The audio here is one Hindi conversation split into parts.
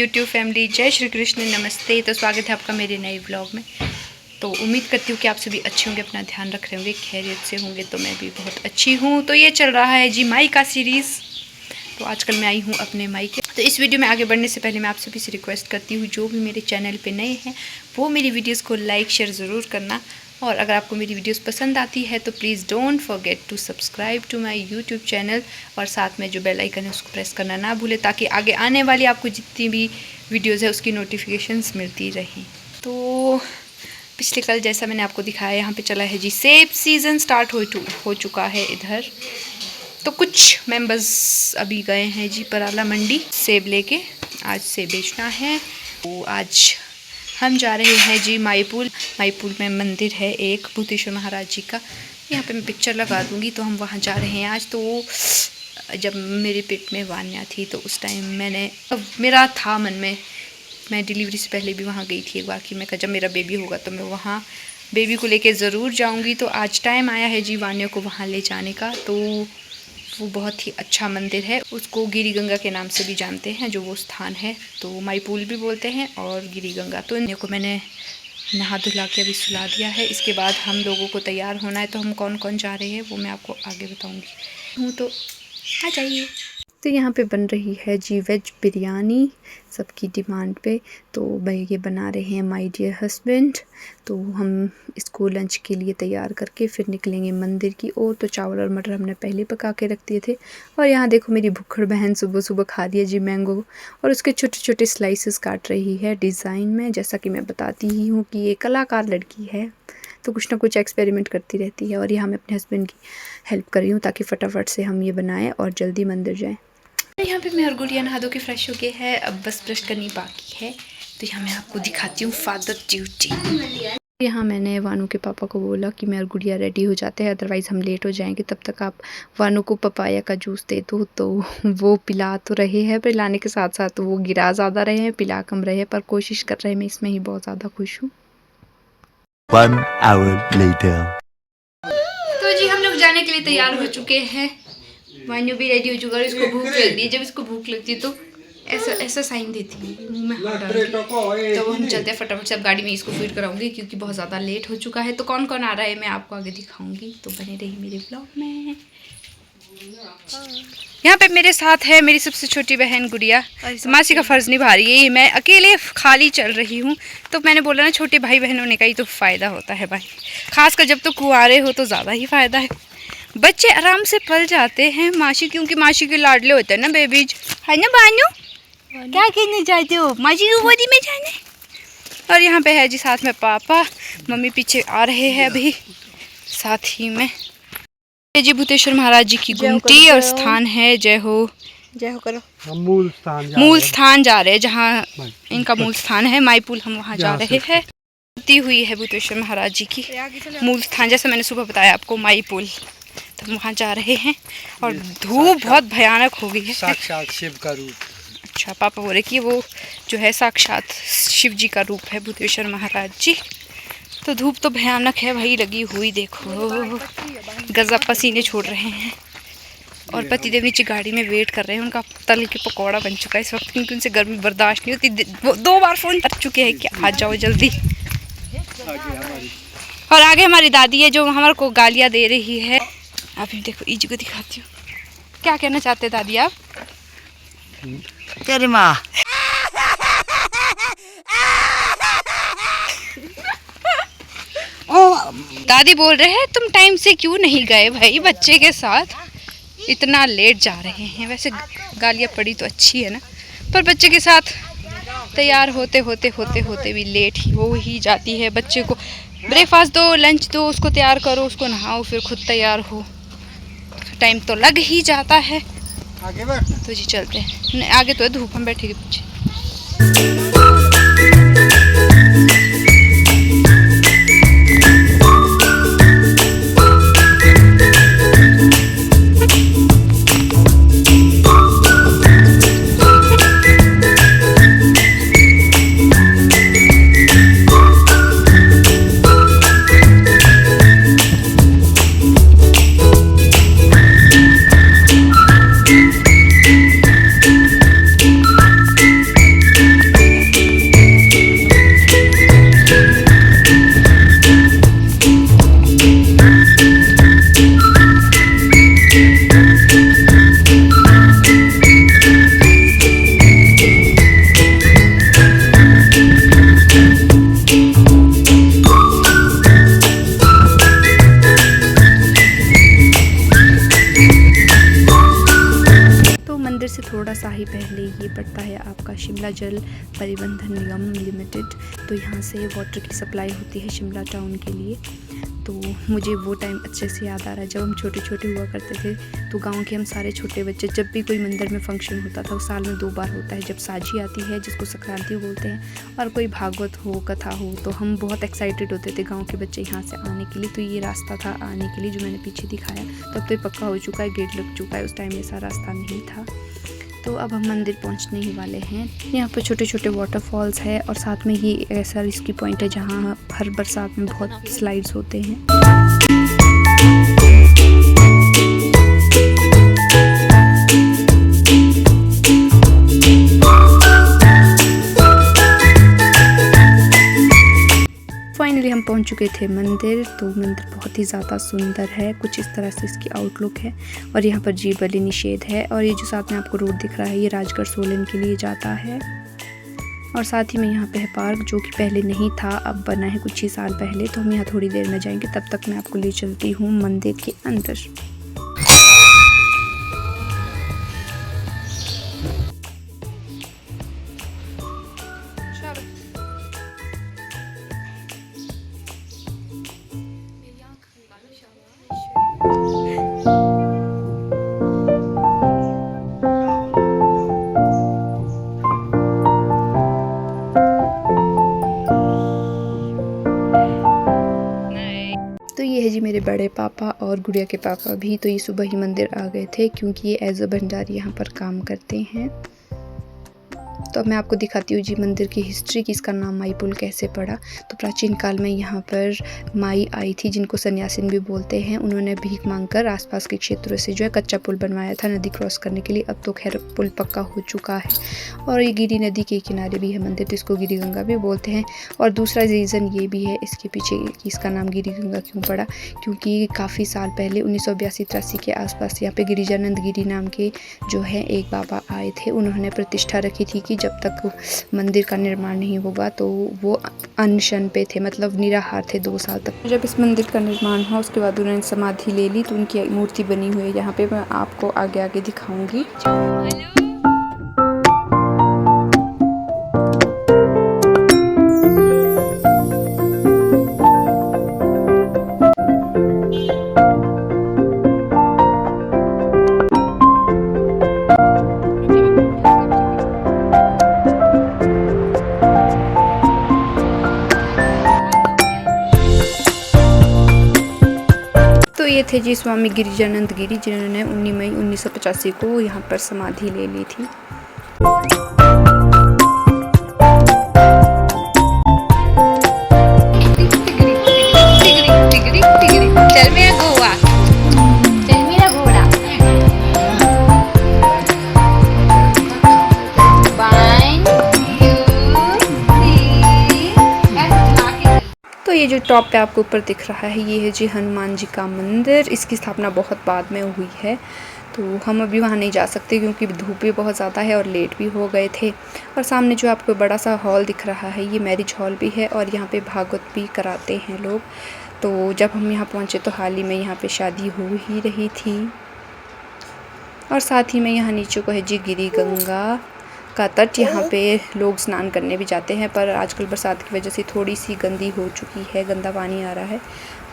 यूट्यूब फैमिली, जय श्री कृष्ण, नमस्ते। तो स्वागत है आपका मेरे नए व्लॉग में। तो उम्मीद करती हूँ कि आप सभी अच्छे होंगे, अपना ध्यान रख रहे होंगे, खैरियत से होंगे। तो मैं भी बहुत अच्छी हूँ। तो ये चल रहा है जी माई का सीरीज़। तो आजकल मैं आई हूँ अपने माई के। तो इस वीडियो में आगे बढ़ने से पहले मैं आप सभी से रिक्वेस्ट करती हूँ, जो भी मेरे चैनल पर नए हैं वो मेरी वीडियोज़ को लाइक शेयर ज़रूर करना। और अगर आपको मेरी वीडियोस पसंद आती है तो please don't forget to subscribe to my YouTube channel. और साथ में जो बेल आइकन है उसको प्रेस करना ना भूलें, ताकि आगे आने वाली आपको जितनी भी वीडियोस है उसकी नोटिफिकेशंस मिलती रहें। तो पिछले कल जैसा मैंने आपको दिखाया, यहाँ पे चला है जी सेब सीज़न स्टार्ट हो चुका है इधर। तो कुछ मेंबर्स अभी गए हैं जी पराला मंडी सेब लेके, आज सेब बेचना है। तो आज हम जा रहे हैं जी माईपुल में मंदिर है एक भूतेश्वर महाराज जी का। यहाँ पे मैं पिक्चर लगा दूँगी। तो हम वहाँ जा रहे हैं आज। तो जब मेरे पेट में वान्या थी तो उस टाइम मेरा था मन में, मैं डिलीवरी से पहले भी वहाँ गई थी एक बार कि मैं जब मेरा बेबी होगा तो मैं वहाँ बेबी को लेके ज़रूर जाऊँगी। तो आज टाइम आया है जी वान्या को वहाँ ले जाने का। तो वो बहुत ही अच्छा मंदिर है, उसको गिरी गंगा के नाम से भी जानते हैं, जो वो स्थान है। तो माईपुल भी बोलते हैं और गिरी गंगा। तो इन्हें को मैंने नहा धुला के अभी सुला दिया है। इसके बाद हम लोगों को तैयार होना है। तो हम कौन कौन जा रहे हैं वो मैं आपको आगे बताऊंगी। तो आ जाइए। तो यहाँ पे बन रही है जी वेज बिरयानी सबकी डिमांड पे। तो भाई ये बना रहे हैं माय डियर हस्बैंड। तो हम इसको लंच के लिए तैयार करके फिर निकलेंगे मंदिर की ओर। तो चावल और मटर हमने पहले पका के रख दिए थे। और यहाँ देखो मेरी भुक्खड़ बहन सुबह सुबह खा रही है जी मैंगो, और उसके छोटे छोटे स्लाइसेस काट रही है डिज़ाइन में। जैसा कि मैं बताती ही हूँ कि ये कलाकार लड़की है, तो कुछ ना कुछ एक्सपेरिमेंट करती रहती है। और यहाँ मैं अपने हस्बैंड की हेल्प कर रही हूँ ताकि फटाफट से हम ये बनाएं और जल्दी मंदिर जाएं। यहाँ पे मैं और गुड़िया नहा धो के फ्रेश हो गए हैं, अब बस ब्रश करनी बाकी है। तो यहाँ मैं आपको दिखाती हूँ फादर ड्यूटी। यहाँ मैंने वानू के पापा को बोला कि मैं और गुड़िया रेडी हो जाते हैं, अदरवाइज़ हम लेट हो जाएंगे। तब तक आप वानू को पपाया का जूस दे दो। तो वो पिला तो रहे हैं, पिलाने के साथ साथ वो गिरा ज़्यादा रहे हैं, पिला कम रहे हैं, पर कोशिश कर रहे हैं। मैं इसमें ही बहुत ज़्यादा खुश हूँ। 1 hour later। तो जी हम लोग जाने के लिए तैयार हो चुके हैं। वानू भी रेडी हो चुका है, इसको भूख लग रही है। जब इसको भूख लगती है तो ऐसा साइन देती है, मुंह में हाथ डाल के। तो हम चलते हैं फटाफट से, अब गाड़ी में इसको फीड कराऊंगी क्योंकि बहुत ज़्यादा लेट हो चुका है। तो कौन कौन आ रहा है मैं आपको आगे दिखाऊंगी, तो बने रही मेरे ब्लॉग में। यहाँ पे मेरे साथ है मेरी सबसे छोटी बहन गुड़िया, मासी का फ़र्ज़ निभा रही है। मैं अकेले खाली चल रही हूँ। तो मैंने बोला ना, छोटे भाई बहन होने का ही तो फ़ायदा होता है भाई, खासकर जब तो कुंवारे हो तो ज़्यादा ही फ़ायदा है। बच्चे आराम से पल जाते हैं मासी, क्योंकि मासी के लाडले होते हैं ना बेबीज, है ना बानू? क्या कहने चाहते हो, मासी की गोदी में जाने? और यहाँ पे है जी साथ में पापा, मम्मी पीछे आ रहे हैं अभी साथ ही में। जी भूतेश्वर महाराज जी की गुमटी और स्थान है, जय हो करो। हम मूल स्थान जा रहे हैं, जहाँ इनका मूल स्थान है माईपुल, हम वहाँ जा रहे हैं। हुई है भूतेश्वर महाराज जी की मूल स्थान, जैसे मैंने सुबह बताया आपको माईपुल। तो हम वहाँ जा रहे हैं और धूप बहुत भयानक हो गई है, साक्षात शिव का रूप। अच्छा, पापा बोले कि वो जो है साक्षात शिव जी का रूप है भूतेश्वर महाराज जी। तो धूप तो भयानक है भाई लगी हुई, देखो गजब पसीने छोड़ रहे हैं। और पतिदेव नीचे गाड़ी में वेट कर रहे हैं, उनका तल के पकौड़ा बन चुका है इस वक्त, क्योंकि उनसे गर्मी बर्दाश्त नहीं होती। वो 2 बार फ़ोन कर चुके हैं कि आ जाओ जल्दी। और आगे हमारी दादी है जो हमारे को गालियाँ दे रही है। अभी देखो ईजी को दिखाती हूँ, क्या कहना चाहते हैं दादी आप? तेरी माँ दादी बोल रहे हैं तुम टाइम से क्यों नहीं गए भाई, बच्चे के साथ इतना लेट जा रहे हैं। वैसे गालियाँ पड़ी तो अच्छी है ना, पर बच्चे के साथ तैयार होते भी लेट ही हो ही जाती है। बच्चे को ब्रेकफास्ट दो, लंच दो, उसको तैयार करो, उसको नहाओ, फिर खुद तैयार हो, टाइम तो लग ही जाता है। तो जी चलते हैं आगे। तो है धूप, हम बैठेंगे पीछे। शिमला जल परिवहन निगम लिमिटेड। तो यहाँ से वाटर की सप्लाई होती है शिमला टाउन के लिए। तो मुझे वो टाइम अच्छे से याद आ रहा है जब हम छोटे छोटे हुआ करते थे। तो गांव के हम सारे छोटे बच्चे जब भी कोई मंदिर में फंक्शन होता था, वो साल में 2 बार होता है, जब साझी आती है जिसको संक्रांति बोलते हैं, और कोई भागवत हो, कथा हो, तो हम बहुत एक्साइटेड होते थे गांव के बच्चे यहाँ से आने के लिए। तो ये रास्ता था आने के लिए जो मैंने पीछे दिखाया। तो अब तो ये पक्का हो चुका है, गेट लग चुका है, उस टाइम ऐसा रास्ता नहीं था। तो अब हम मंदिर पहुंचने ही वाले हैं। यहाँ पर छोटे छोटे वाटरफॉल्स है और साथ में ये ऐसा रिस्की पॉइंट है जहाँ हर बरसात में बहुत स्लाइड्स होते हैं। फाइनली हम पहुंच चुके थे मंदिर। तो मंदिर बहुत ही ज़्यादा सुंदर है, कुछ इस तरह से इसकी आउटलुक है। और यहाँ पर जीव बलि निषेध है। और ये जो साथ में आपको रोड दिख रहा है, ये राजगढ़ सोलन के लिए जाता है। और साथ ही में यहाँ पे है पार्क, जो कि पहले नहीं था, अब बना है कुछ ही साल पहले। तो हम यहाँ थोड़ी देर में जाएंगे, तब तक मैं आपको ले चलती हूँ मंदिर के अंदर। तो ये है जी मेरे बड़े पापा और गुड़िया के पापा भी। तो ये सुबह ही मंदिर आ गए थे क्योंकि ये एज अ भंडारी यहाँ पर काम करते हैं। तो अब मैं आपको दिखाती हूँ जी मंदिर की हिस्ट्री कि इसका नाम माई पुल कैसे पड़ा। तो प्राचीन काल में यहाँ पर माई आई थी, जिनको सन्यासिन भी बोलते हैं। उन्होंने भीख मांगकर आसपास के क्षेत्रों से जो है कच्चा पुल बनवाया था नदी क्रॉस करने के लिए। अब तो खैर पुल पक्का हो चुका है। और ये गिरी नदी के किनारे भी है मंदिर, तो इसको गिरी गंगा भी बोलते हैं। और दूसरा रीज़न ये भी है इसके पीछे कि इसका नाम गिरी गंगा क्यों पड़ा, क्योंकि काफ़ी साल पहले 1982-83 के आसपास यहाँ पे गिरिजानंद गिरी नाम के जो है एक बाबा आए थे। उन्होंने प्रतिष्ठा रखी थी कि जब तक मंदिर का निर्माण नहीं होगा, तो वो अनशन पे थे, मतलब निराहार थे 2 साल तक। जब इस मंदिर का निर्माण हुआ उसके बाद उन्होंने समाधि ले ली, तो उनकी मूर्ति बनी हुई है यहाँ पे। मैं आपको आगे आगे दिखाऊंगी। तो ये थे जी स्वामी गिरिजानंद गिरी, जिन्होंने 19 मई 1985 को यहाँ पर समाधि ले ली थी। चल मेरा गोवा, चल मेरा घोड़ा। तो ये जो टॉप पे आपको ऊपर दिख रहा है, ये है जी हनुमान जी का मंदिर। इसकी स्थापना बहुत बाद में हुई है, तो हम अभी वहाँ नहीं जा सकते क्योंकि धूप भी बहुत ज़्यादा है और लेट भी हो गए थे। और सामने जो आपको बड़ा सा हॉल दिख रहा है, ये मैरिज हॉल भी है और यहाँ पे भागवत भी कराते हैं लोग। तो जब हम यहाँ पहुँचे तो हाल ही में यहाँ पे शादी हो ही रही थी। और साथ ही में यहाँ नीचे को है जी गिरी गंगा का तट। यहाँ पे लोग स्नान करने भी जाते हैं, पर आजकल बरसात की वजह से थोड़ी सी गंदी हो चुकी है, गंदा पानी आ रहा है।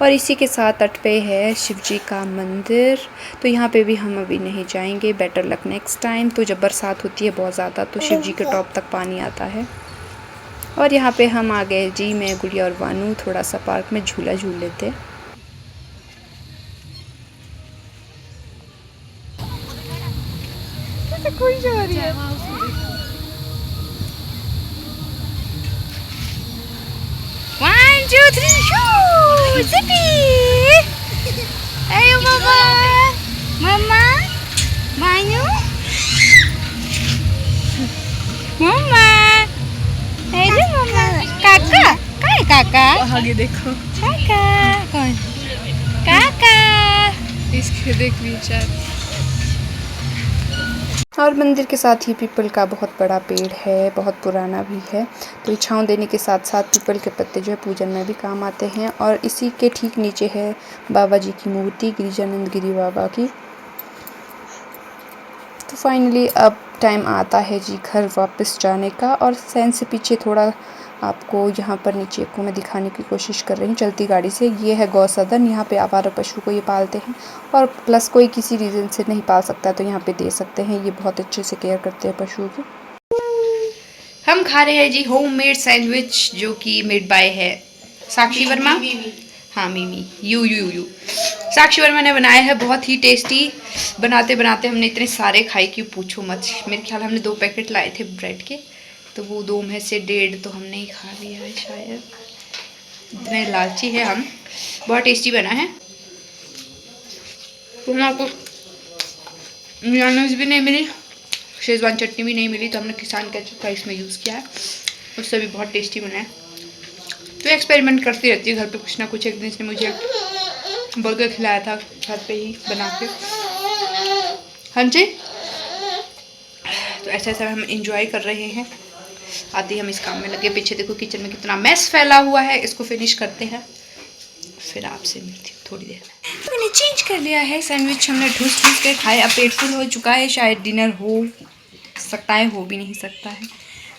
और इसी के साथ तट पे है शिव जी का मंदिर। तो यहाँ पे भी हम अभी नहीं जाएंगे, बेटर लक नेक्स्ट टाइम। तो जब बरसात होती है बहुत ज़्यादा, तो शिव जी के टॉप तक पानी आता है। और यहाँ पे हम आ गए जी, मैं गुड़िया और वानू थोड़ा सा पार्क में झूला झूल लेते। कोई जा रही है। 1 2 3 shoo zippy। Ayo mama, mama, Manu, mama, ayo mama, काका, कहाँ है काका? आगे देखो, काका, कौन? काका, इसके देख विचार। और मंदिर के साथ ही पीपल का बहुत बड़ा पेड़ है, बहुत पुराना भी है। तो छांव देने के साथ साथ पीपल के पत्ते जो है पूजन में भी काम आते हैं। और इसी के ठीक नीचे है बाबा जी की मूर्ति, गिरिजानंद गिरी बाबा की। तो फाइनली अब टाइम आता है जी घर वापस जाने का। और सैन से पीछे थोड़ा आपको यहाँ पर नीचे को मैं दिखाने की कोशिश कर रही हूँ चलती गाड़ी से। ये है गौ सदन, यहाँ पे आवारा पशु को ये पालते हैं और प्लस कोई किसी रीज़न से नहीं पाल सकता तो यहाँ पे दे सकते हैं। ये बहुत अच्छे से केयर करते हैं पशुओं की। हम खा रहे हैं जी होममेड सैंडविच जो कि मेड बाय है साक्षी वर्मा। हाँ मिमी यू साक्षी वर्मा ने बनाया है, बहुत ही टेस्टी। बनाते बनाते हमने इतने सारे खाए कि पूछो मत। मेरे ख्याल हमने 2 पैकेट लाए थे ब्रेड के, तो वो 2 में से 1.5 तो हमने ही खा लिया है शायद। इतने लालची है हम। बहुत टेस्टी बना है। तो आपको मेयोनेज़ भी नहीं मिली, शेजवान चटनी भी नहीं मिली, तो हमने किसान केचप का इसमें यूज़ किया है। उससे भी बहुत टेस्टी बना है। तो एक्सपेरिमेंट करती रहती है घर पे कुछ ना कुछ। एक दिन इसने मुझे बर्गर खिलाया था घर पे ही बना के। हाँ जी, तो ऐसे ऐसे हम इंजॉय कर रहे हैं। आते ही हम इस काम में लगे। पीछे देखो किचन में कितना मेस फैला हुआ है, इसको फिनिश करते हैं फिर आपसे मिलती हूँ थोड़ी देर में। तो मैंने चेंज कर लिया है, सैंडविच हमने ठूस ठूस के खाए। अब पेट फुल हो चुका है, शायद डिनर हो सकता है, हो भी नहीं सकता है।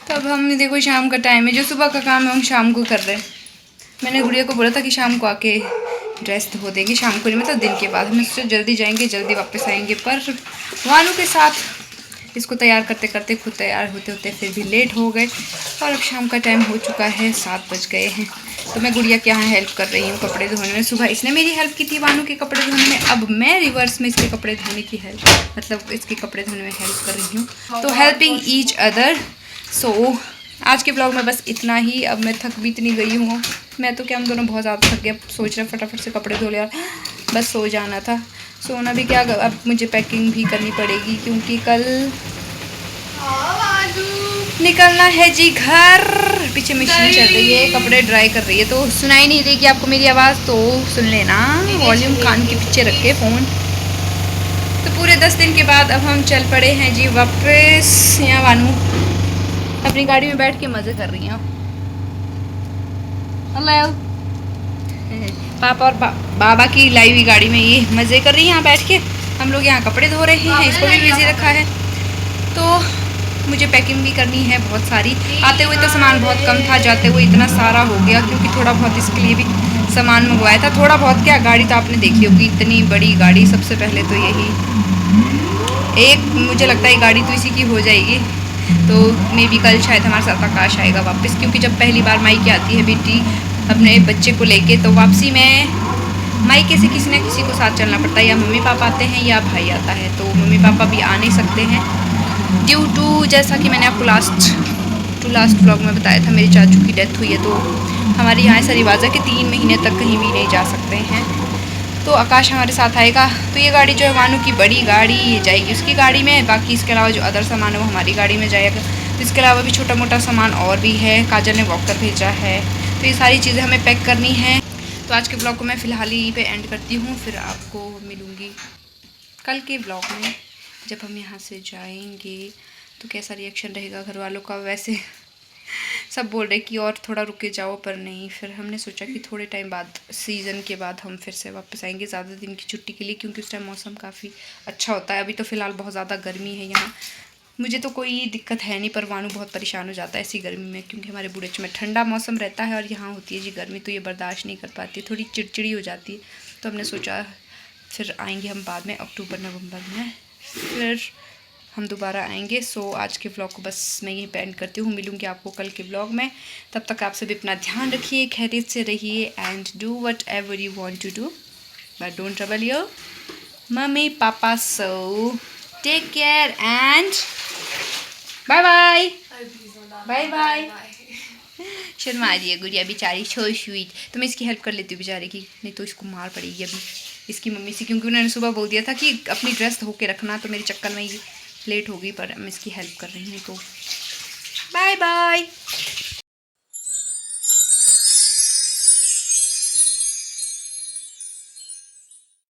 तो अब हम देखो शाम का टाइम है, जो सुबह का काम है हम शाम को कर रहे हैं। मैंने गुड़िया को बोला था कि शाम को आके ड्रेस धो देंगे, शाम को नहीं मतलब दिन के बाद। हमने सोचा जल्दी जाएंगे जल्दी वापस आएंगे, पर वानू के साथ इसको तैयार करते करते खुद तैयार होते होते फिर भी लेट हो गए। और अब शाम का टाइम हो चुका है, 7 बज गए हैं। तो मैं गुड़िया के यहाँ हेल्प कर रही हूँ कपड़े धोने में। सुबह इसने मेरी हेल्प की थी वानू के कपड़े धोने में, अब मैं रिवर्स में इसके कपड़े धोने की हेल्प मतलब इसके कपड़े धोने में हेल्प कर रही हूँ। तो हेल्पिंग ईच अदर। सो आज के ब्लॉग में बस इतना ही। अब मैं थक भी इतनी गई हूँ, मैं तो क्या हम दोनों बहुत ज़्यादा थक गए। अब सोच रहे फटाफट से कपड़े धो लिया, बस सो जाना था। सोना भी क्या, अब मुझे पैकिंग भी करनी पड़ेगी क्योंकि कल निकलना है जी घर। पीछे मशीन चल रही है, कपड़े ड्राई कर रही है, तो सुनाई नहीं देगी आपको मेरी आवाज़, तो सुन लेना। वॉल्यूम कान के पीछे रख के फ़ोन। तो पूरे 10 दिन के बाद अब हम चल पड़े हैं जी वापस। यहाँ वानू अपनी गाड़ी में बैठ के मज़े कर रही हैं। हेलो पापा और बाबा की लाई हुई गाड़ी में ये मज़े कर रही हैं यहाँ बैठ के। हम लोग यहाँ कपड़े धो रहे हैं, इसको भी बिजी रखा है। तो मुझे पैकिंग भी करनी है बहुत सारी। आते हुए तो सामान बहुत कम था, जाते हुए इतना सारा हो गया क्योंकि थोड़ा बहुत इसके लिए भी सामान मंगवाया था। थोड़ा बहुत क्या, गाड़ी तो आपने देखी होगी, इतनी बड़ी गाड़ी। सबसे पहले तो यही एक मुझे लगता है गाड़ी तो इसी की हो जाएगी। तो मे बी कल शायद हमारे साथ आकाश आएगा वापस, क्योंकि जब पहली बार मायके आती है बेटी अपने बच्चे को लेके, तो वापसी में मायके से किसी न किसी को साथ चलना पड़ता है। या मम्मी पापा आते हैं या भाई आता है, तो मम्मी पापा भी आ नहीं सकते हैं ड्यू टू, जैसा कि मैंने आपको लास्ट व्लॉग में बताया था, मेरी चाचू की डेथ हुई है। तो हमारे यहाँ ऐसा रिवाज है कि 3 महीने तक कहीं भी नहीं जा सकते हैं। तो आकाश हमारे साथ आएगा। तो ये गाड़ी जो है वानू की बड़ी गाड़ी, ये जाएगी उसकी गाड़ी में। बाकी इसके अलावा जो अदर सामान है वो हमारी गाड़ी में जाएगा। तो इसके अलावा भी छोटा मोटा सामान और भी है, काजल ने वॉकर भेजा है, तो ये सारी चीज़ें हमें पैक करनी है। तो आज के ब्लॉग को मैं फ़िलहाल यहीं पे एंड करती हूँ, फिर आपको मिलूँगी कल के ब्लॉग में जब हम यहाँ से जाएंगे। तो कैसा रिएक्शन रहेगा घर वालों का। वैसे सब बोल रहे कि और थोड़ा रुक के जाओ, पर नहीं, फिर हमने सोचा कि थोड़े टाइम बाद, सीज़न के बाद हम फिर से वापस आएंगे ज़्यादा दिन की छुट्टी के लिए, क्योंकि उस टाइम मौसम काफ़ी अच्छा होता है। अभी तो फ़िलहाल बहुत ज़्यादा गर्मी है यहाँ। मुझे तो कोई दिक्कत है नहीं, पर वानू बहुत परेशान हो जाता है ऐसी गर्मी में, क्योंकि हमारे बुढ़ेच में ठंडा मौसम रहता है और यहाँ होती है जी गर्मी, तो ये बर्दाश्त नहीं कर पाती, थोड़ी चिड़चिड़ी हो जाती है। तो हमने सोचा फिर आएंगे हम बाद में, अक्टूबर नवंबर में फिर हम दोबारा आएंगे। सो आज के व्लॉग को बस मैं यहीं पे एंड करती हूँ। मिलूँगी आपको कल के व्लॉग में। तब तक आप सभी अपना ध्यान रखिए, खैरियत से रहिए, and do whatever you want to do, but don't trouble your mummy papa. So take care and bye bye. Bye bye. शर्मा रही है गुड़िया बेचारी, सो स्वीट। तो मैं इसकी हेल्प कर लेती हूँ बेचारे की, नहीं तो इसको मार पड़ेगी अभी इसकी मम्मी से, क्योंकि उन्होंने सुबह बोल दिया था कि अपनी ड्रेस धो के रखना, तो मेरे चक्कर में ये लेट हो गई, पर मैं इसकी हेल्प कर रही हूँ। तो बाय बाय।